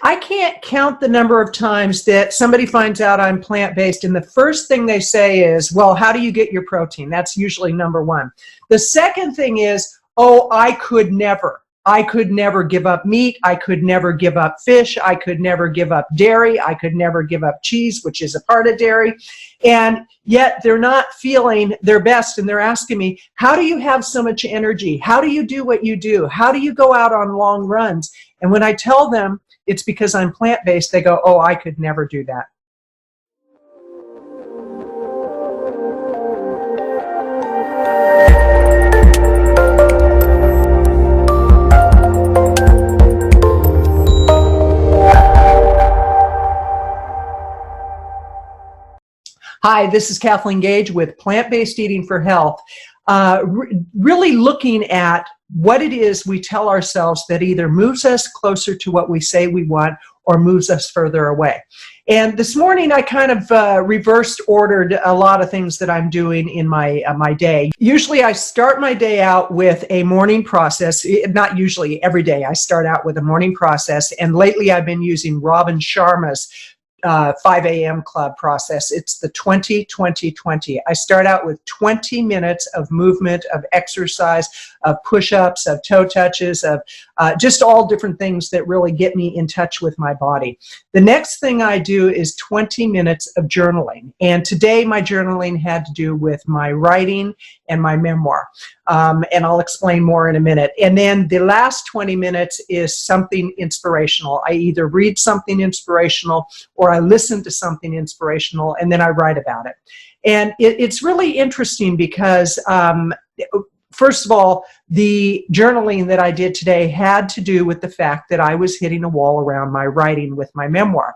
I can't count the number of times that somebody finds out I'm plant-based and the first thing they say is, well, how do you get your protein? That's usually number one. The second thing is, oh, I could never. I could never give up meat. I could never give up fish. I could never give up dairy. I could never give up cheese, which is a part of dairy. And yet they're not feeling their best. And they're asking me, how do you have so much energy? How do you do what you do? How do you go out on long runs? And when I tell them it's because I'm plant-based, they go, oh, I could never do that. Hi, this is Kathleen Gage with Plant-Based Eating for Health, really looking at what it is we tell ourselves that either moves us closer to what we say we want or moves us further away. And this morning I kind of reversed ordered a lot of things that I'm doing in my day. Usually I start my day out with a morning process. Not usually, every day I start out with a morning process. And lately I've been using Robin Sharma's 5 a.m. club process. It's the 20-20-20. I start out with 20 minutes of movement, of exercise, of push-ups, of toe touches, of just all different things that really get me in touch with my body. The next thing I do is 20 minutes of journaling. And today my journaling had to do with my writing and my memoir. And I'll explain more in a minute. And then the last 20 minutes is something inspirational. I either read something inspirational or I listen to something inspirational, and then I write about it. And it's really interesting because first of all, the journaling that I did today had to do with the fact that I was hitting a wall around my writing with my memoir.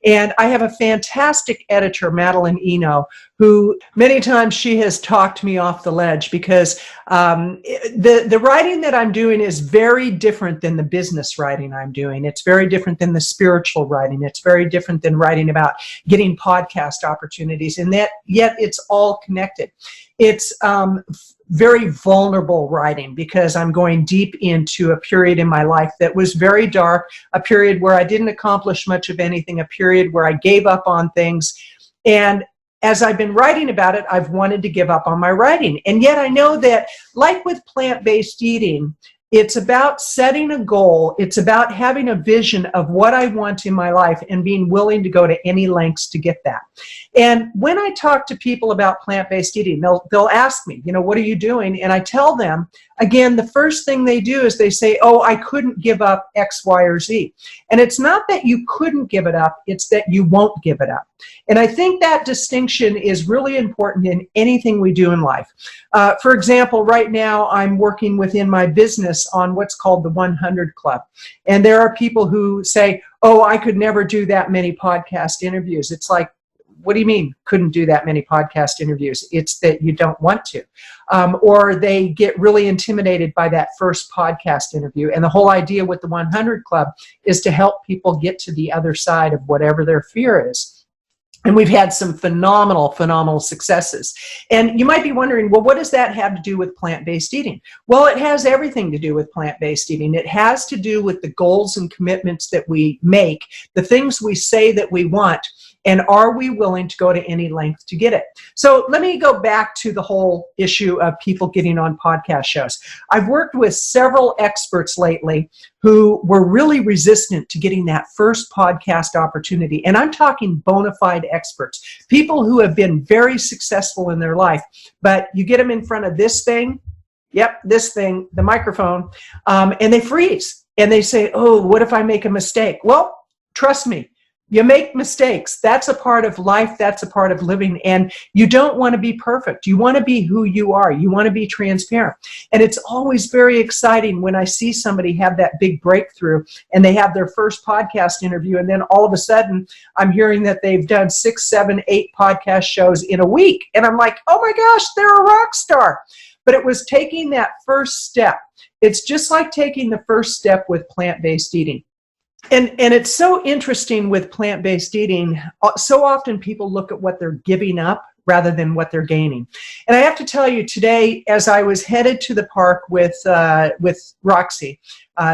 And I have a fantastic editor, Madeline Eno, who many times she has talked me off the ledge because the writing that I'm doing is very different than the business writing I'm doing. It's very different than the spiritual writing. It's very different than writing about getting podcast opportunities, and that yet it's all connected. It's very vulnerable writing because I'm going deep into a period in my life that was very dark, a period where I didn't accomplish much of anything, a period where I gave up on things. And as I've been writing about it, I've wanted to give up on my writing. And yet I know that, like with plant-based eating, it's about setting a goal. It's about having a vision of what I want in my life and being willing to go to any lengths to get that. And when I talk to people about plant-based eating, they'll ask me, you know, what are you doing? And I tell them, again, the first thing they do is they say, oh, I couldn't give up X, Y, or Z. And it's not that you couldn't give it up, it's that you won't give it up. And I think that distinction is really important in anything we do in life. For example, right now I'm working within my business on what's called the 100 Club. And there are people who say, oh, I could never do that many podcast interviews. It's like, what do you mean couldn't do that many podcast interviews? It's that you don't want to. Or they get really intimidated by that first podcast interview. And the whole idea with the 100 Club is to help people get to the other side of whatever their fear is. And we've had some phenomenal successes. And you might be wondering, well, what does that have to do with plant-based eating? Well, it has everything to do with plant-based eating. It has to do with the goals and commitments that we make, the things we say that we want, and are we willing to go to any length to get it? So let me go back to the whole issue of people getting on podcast shows. I've worked with several experts lately who were really resistant to getting that first podcast opportunity. And I'm talking bona fide experts, people who have been very successful in their life, but you get them in front of this thing, this thing, the microphone, and they freeze. And they say, oh, what if I make a mistake? Well, trust me, you make mistakes. That's a part of life. That's a part of living. And you don't want to be perfect. You want to be who you are. You want to be transparent. And it's always very exciting when I see somebody have that big breakthrough and they have their first podcast interview. And then all of a sudden I'm hearing that they've done 6, 7, 8 podcast shows in a week. And I'm like, oh my gosh, they're a rock star. But it was taking that first step. It's just like taking the first step with plant-based eating. And it's so interesting with plant-based eating. So often people look at what they're giving up rather than what they're gaining. And I have to tell you today, as I was headed to the park with Roxy,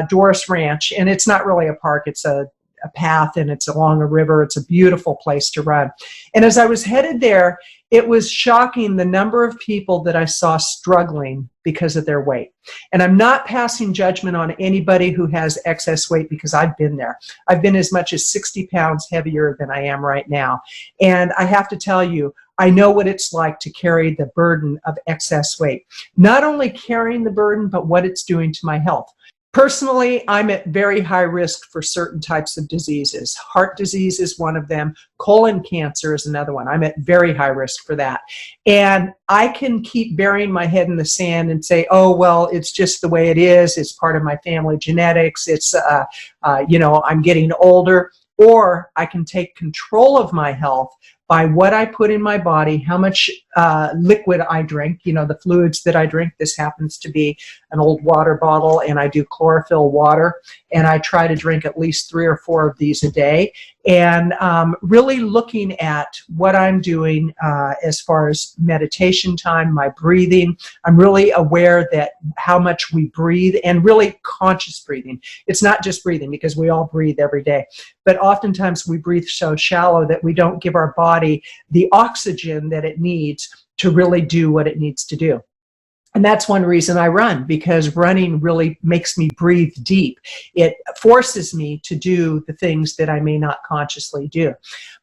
Doris Ranch, and it's not really a park, it's a a path, and it's along a river. It's a beautiful place to run. And as I was headed there, it was shocking the number of people that I saw struggling because of their weight. And I'm not passing judgment on anybody who has excess weight, because I've been there. I've been as much as 60 pounds heavier than I am right now. And I have to tell you, I know what it's like to carry the burden of excess weight. Not only carrying the burden, but what it's doing to my health. Personally, I'm at very high risk for certain types of diseases. Heart disease is one of them. Colon cancer is another one. I'm at very high risk for that. And I can keep burying my head in the sand and say, oh, well, it's just the way it is. It's part of my family genetics. It's, I'm getting older. Or I can take control of my health by what I put in my body, how much liquid I drink, the fluids that I drink. This happens to be an old water bottle, and I do chlorophyll water, and I try to drink at least 3 or 4 of these a day. And really looking at what I'm doing as far as meditation time, my breathing. I'm really aware that how much we breathe, and really conscious breathing. It's not just breathing, because we all breathe every day, but oftentimes we breathe so shallow that we don't give our body the oxygen that it needs to really do what it needs to do. And that's one reason I run, because running really makes me breathe deep. It forces me to do the things that I may not consciously do.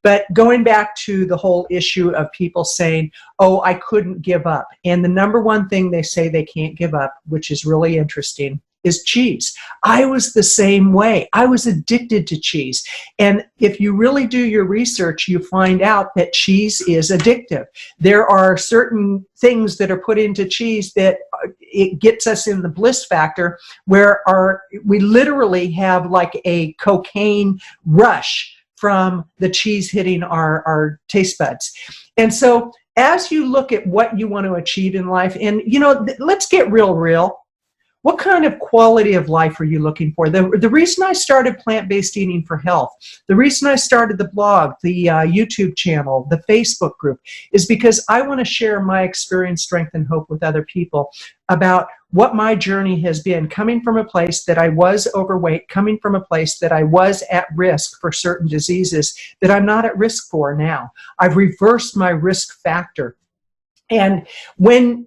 But going back to the whole issue of people saying, oh, I couldn't give up. And the number one thing they say they can't give up, which is really interesting, is cheese. I was the same way. I was addicted to cheese. And if you really do your research, you find out that cheese is addictive. There are certain things that are put into cheese that it gets us in the bliss factor, where we literally have like a cocaine rush from the cheese hitting our taste buds. And so as you look at what you want to achieve in life, and let's get real. What kind of quality of life are you looking for? The reason I started Plant-Based Eating for Health, the reason I started the blog, the YouTube channel, the Facebook group, is because I want to share my experience, strength, and hope with other people about what my journey has been, coming from a place that I was overweight, coming from a place that I was at risk for certain diseases that I'm not at risk for now. I've reversed my risk factor. And when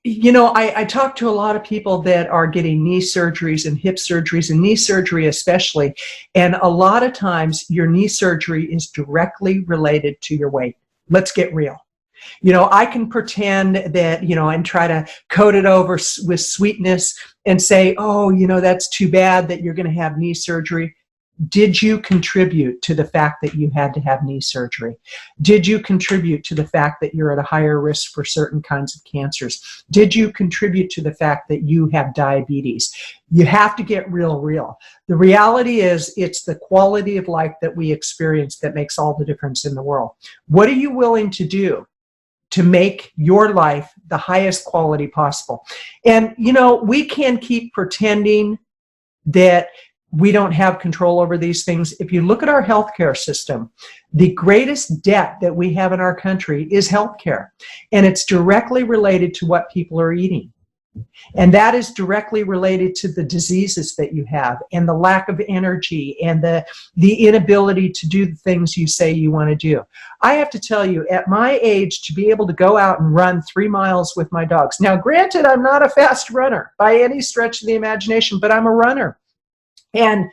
I talk to a lot of people that are getting knee surgeries and hip surgeries, and knee surgery especially, and a lot of times your knee surgery is directly related to your weight. Let's get real. I can pretend that, and try to coat it over with sweetness and say, oh, that's too bad that you're going to have knee surgery. Did you contribute to the fact that you had to have knee surgery? Did you contribute to the fact that you're at a higher risk for certain kinds of cancers? Did you contribute to the fact that you have diabetes? You have to get real. The reality is, it's the quality of life that we experience that makes all the difference in the world. What are you willing to do to make your life the highest quality possible? And, we can keep pretending that we don't have control over these things. If you look at our healthcare system, the greatest debt that we have in our country is healthcare. And it's directly related to what people are eating. And that is directly related to the diseases that you have, and the lack of energy, and the inability to do the things you say you want to do. I have to tell you, at my age, to be able to go out and run 3 miles with my dogs. Now, granted, I'm not a fast runner by any stretch of the imagination, but I'm a runner. And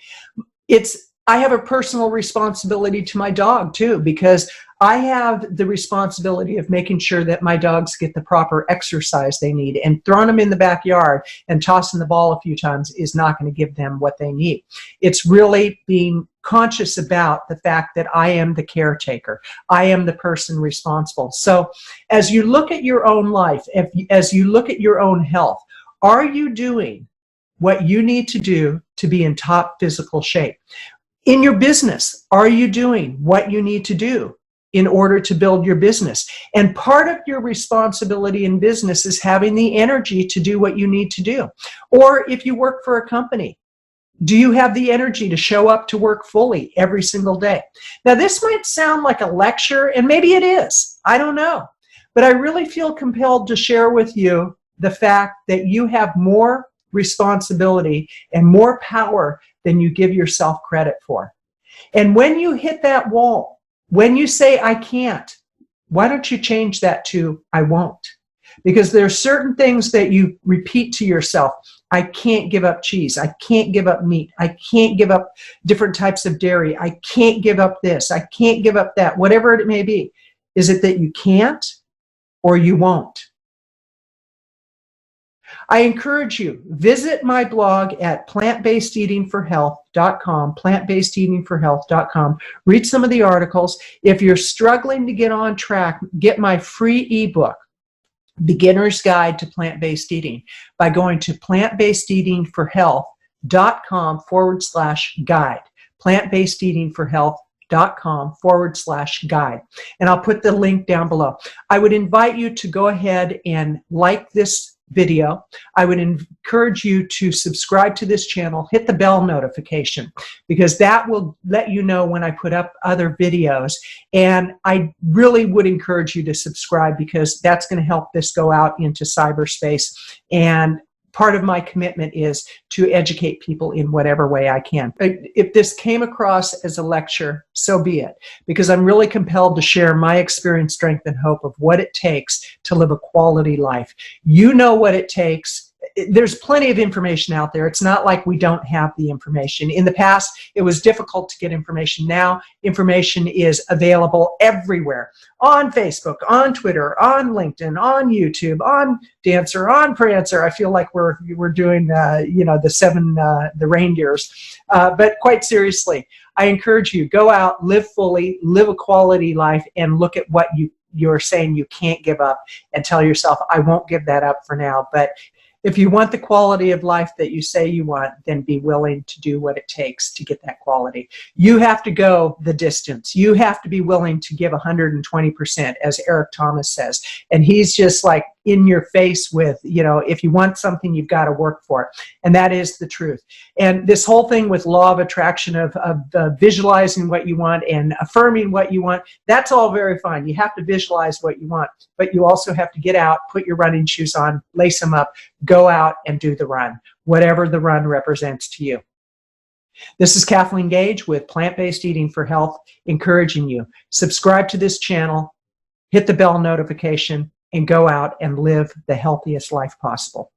I have a personal responsibility to my dog too, because I have the responsibility of making sure that my dogs get the proper exercise they need, and throwing them in the backyard and tossing the ball a few times is not going to give them what they need. It's really being conscious about the fact that I am the caretaker. I am the person responsible. So as you look at your own life, as you look at your own health, are you doing what you need to do to be in top physical shape? In your business, are you doing what you need to do in order to build your business? And part of your responsibility in business is having the energy to do what you need to do. Or if you work for a company, do you have the energy to show up to work fully every single day? Now, this might sound like a lecture, and maybe it is. I don't know. But I really feel compelled to share with you the fact that you have more responsibility and more power than you give yourself credit for. And when you hit that wall, when you say, I can't, why don't you change that to, I won't? Because there are certain things that you repeat to yourself. I can't give up cheese. I can't give up meat. I can't give up different types of dairy. I can't give up this. I can't give up that, whatever it may be. Is it that you can't or you won't? I encourage you, visit my blog at plantbasedeatingforhealth.com, plantbasedeatingforhealth.com. Read some of the articles. If you're struggling to get on track, get my free ebook, Beginner's Guide to Plant-Based Eating, by going to plantbasedeatingforhealth.com/guide, plantbasedeatingforhealth.com/guide. And I'll put the link down below. I would invite you to go ahead and like this video. I would encourage you to subscribe to this channel, hit the bell notification, because that will let you know when I put up other videos. And I really would encourage you to subscribe, because that's going to help this go out into cyberspace. And part of my commitment is to educate people in whatever way I can. If this came across as a lecture, so be it, because I'm really compelled to share my experience, strength, and hope of what it takes to live a quality life. You know what it takes. There's plenty of information out there. It's not like we don't have the information. In the past, it was difficult to get information. Now, information is available everywhere. On Facebook, on Twitter, on LinkedIn, on YouTube, on Dancer, on Prancer. I feel like we're doing the reindeers. But quite seriously, I encourage you, go out, live fully, live a quality life, and look at what you're saying you can't give up, and tell yourself, I won't give that up for now. But if you want the quality of life that you say you want, then be willing to do what it takes to get that quality. You have to go the distance. You have to be willing to give 120%, as Eric Thomas says. And he's just like in your face with, if you want something, you've got to work for it. And that is the truth. And this whole thing with law of attraction, of visualizing what you want and affirming what you want, that's all very fine. You have to visualize what you want, but you also have to get out, put your running shoes on, lace them up, go out and do the run, whatever the run represents to you. This is Kathleen Gage with Plant-Based Eating for Health, encouraging you. Subscribe to this channel, hit the bell notification, and go out and live the healthiest life possible.